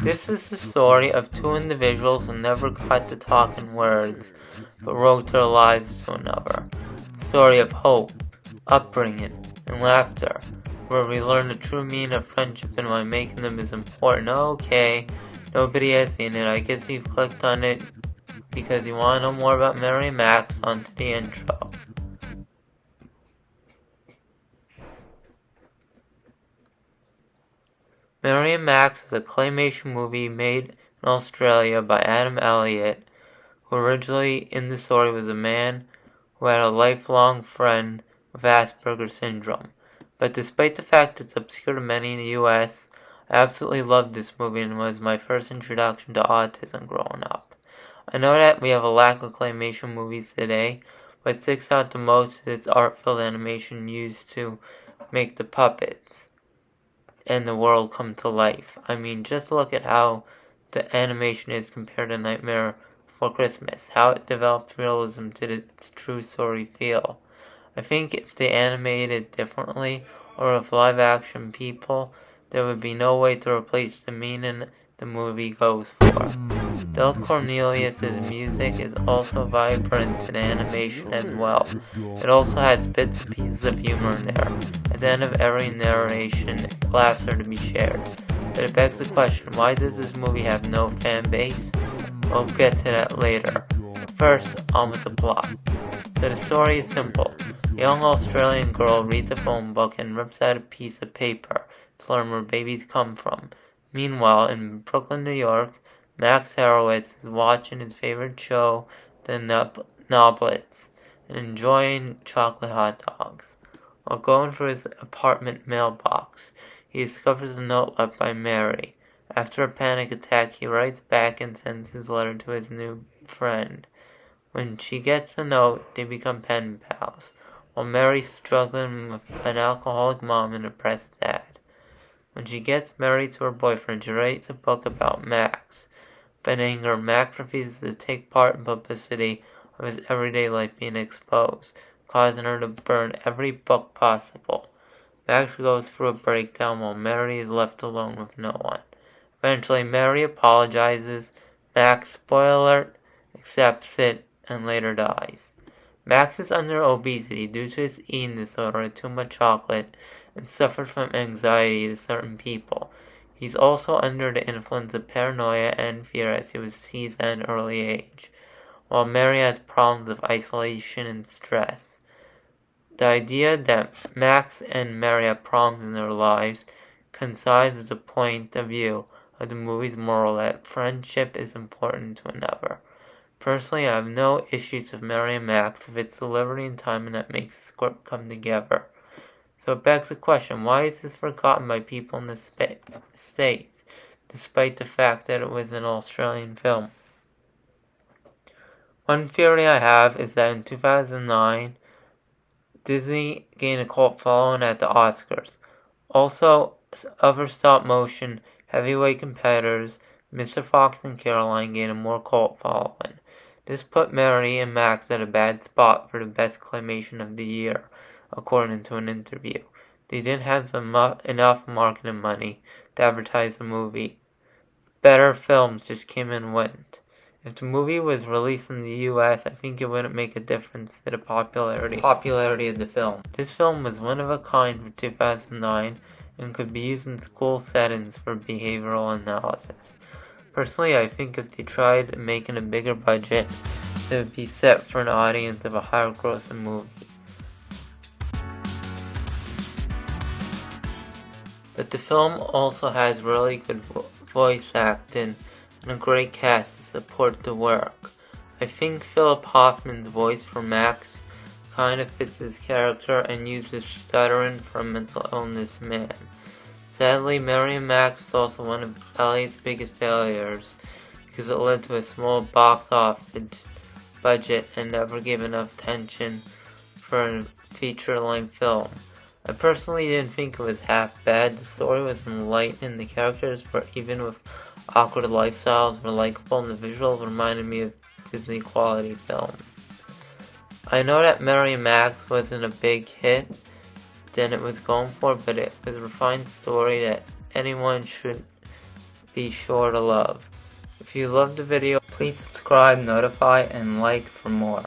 This is the story of two individuals who never got to talk in words, but wrote their lives to another. A story of hope, upbringing, and laughter, where we learn the true meaning of friendship and why making them is important. Okay, nobody has seen it. I guess you've clicked on it because you want to know more about Mary and Max. On to the intro. Mary and Max is a claymation movie made in Australia by Adam Elliott, who originally in the story was a man who had a lifelong friend with Asperger's syndrome. But despite the fact it's obscure to many in the US, I absolutely loved this movie and was my first introduction to autism growing up. I know that we have a lack of claymation movies today, but sticks out the most is its art-filled animation used to make the puppets and the world come to life. I mean, just look at how the animation is compared to Nightmare Before Christmas, how it develops realism to its true story feel. I think if they animated it differently, or with live action people, there would be no way to replace the meaning the movie goes for. Del Cornelius' music is also vibrant in animation as well. It also has bits and pieces of humor in there. At the end of every narration, laughs are to be shared. But it begs the question, why does this movie have no fan base? We'll get to that later. But first, on with the plot. So the story is simple. A young Australian girl reads a phone book and rips out a piece of paper to learn where babies come from. Meanwhile, in Brooklyn, New York, Max Horowitz is watching his favorite show, The Noblets, and enjoying chocolate hot dogs. While going through his apartment mailbox, he discovers a note left by Mary. After a panic attack, he writes back and sends his letter to his new friend. When she gets the note, they become pen pals, while Mary's struggling with an alcoholic mom and a depressed dad. When she gets married to her boyfriend, she writes a book about Max. But in anger, Max refuses to take part in publicity of his everyday life being exposed, causing her to burn every book possible. Max goes through a breakdown while Mary is left alone with no one. Eventually, Mary apologizes. Max, spoiler alert, accepts it and later dies. Max is under obesity due to his eating disorder and too much chocolate, and suffers from anxiety to certain people. He's also under the influence of paranoia and fear as he was seized at an early age, while Mary has problems of isolation and stress. The idea that Max and Mary have problems in their lives coincides with the point of view of the movie's moral that friendship is important to another. Personally, I have no issues with Mary and Max if it's delivery and timing that makes the script come together. So it begs the question, why is this forgotten by people in the States, despite the fact that it was an Australian film? One theory I have is that in 2009, Disney gained a cult following at the Oscars. Also, other stop-motion heavyweight competitors, Mr. Fox and Caroline, gained a more cult following. This put Mary and Max at a bad spot for the best claymation of the year, according to an interview. They didn't have enough marketing money to advertise the movie. Better films just came and went. If the movie was released in the US, I think it wouldn't make a difference to the popularity of the film. This film was one of a kind for 2009 and could be used in school settings for behavioral analysis. Personally, I think if they tried making a bigger budget, it would be set for an audience of a higher grossing movie. But the film also has really good voice acting and a great cast to support the work. I think Philip Hoffman's voice for Max kind of fits his character and uses stuttering for a mental illness man. Sadly, Mary and Max is also one of Elliott's biggest failures because it led to a small box office budget and never gave enough attention for a feature-length film. I personally didn't think it was half bad. The story was enlightening, the characters were, even with awkward lifestyles, were likable, and the visuals reminded me of Disney quality films. I know that Mary and Max wasn't a big hit than it was going for, but it was a refined story that anyone should be sure to love. If you loved the video, please subscribe, notify, and like for more.